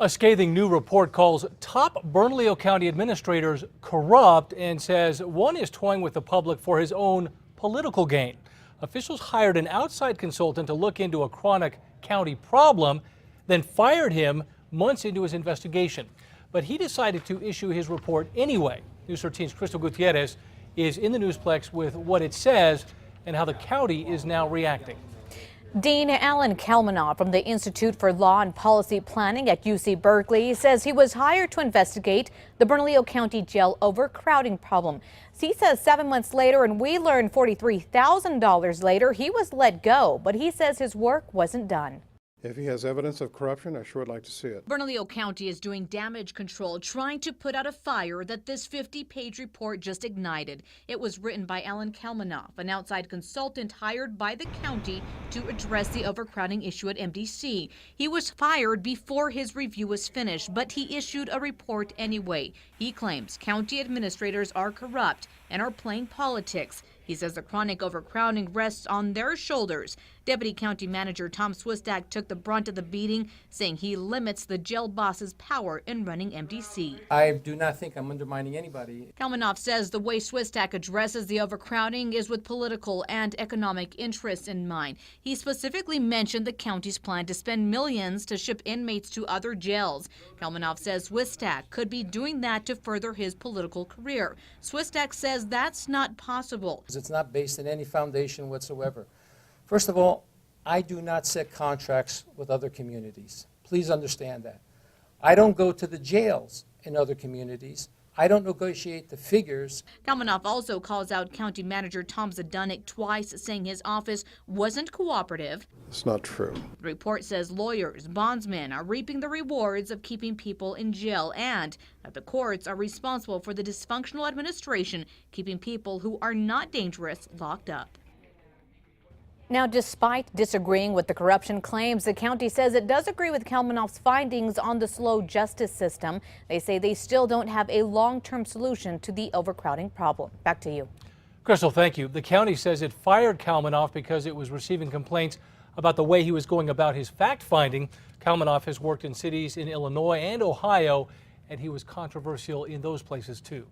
A scathing new report calls top Bernalillo County administrators corrupt and says one is toying with the public for his own political gain. Officials hired an outside consultant to look into a chronic county problem, then fired him months into his investigation. But he decided to issue his report anyway. News 13's Crystal Gutierrez is in the Newsplex with what it says and how the county is now reacting. Dean Alan Kalmanoff from the Institute for Law and Policy Planning at UC Berkeley says he was hired to investigate the Bernalillo County Jail overcrowding problem. He says 7 months later, and we learned $43,000 later, he was let go, but he says his work wasn't done. If he has evidence of corruption, I sure would like to see it. Bernalillo County is doing damage control, trying to put out a fire that this 50-page report just ignited. It was written by Alan Kalmanoff, an outside consultant hired by the county to address the overcrowding issue at MDC. He was fired before his review was finished, but he issued a report anyway. He claims county administrators are corrupt and are playing politics. He says the chronic overcrowding rests on their shoulders. Deputy County Manager Tom Swistak took the brunt of the beating, saying he limits the jail boss's power in running MDC. I do not think I'm undermining anybody. Kalmanoff says the way Swistak addresses the overcrowding is with political and economic interests in mind. He specifically mentioned the county's plan to spend millions to ship inmates to other jails. Kalmanoff says Swistak could be doing that to further his political career. Swistak says that's not possible. It's not based on any foundation whatsoever. First of all, I do not set contracts with other communities. Please understand that. I don't go to the jails in other communities. I don't negotiate the figures. Kalmanoff also calls out County Manager Tom Zadanek twice, saying his office wasn't cooperative. It's not true. The report says lawyers, bondsmen are reaping the rewards of keeping people in jail and that the courts are responsible for the dysfunctional administration keeping people who are not dangerous locked up. Now, despite disagreeing with the corruption claims, the county says it does agree with Kalmanoff's findings on the slow justice system. They say they still don't have a long-term solution to the overcrowding problem. Back to you. Crystal, thank you. The county says it fired Kalmanoff because it was receiving complaints about the way he was going about his fact-finding. Kalmanoff has worked in cities in Illinois and Ohio, and he was controversial in those places too.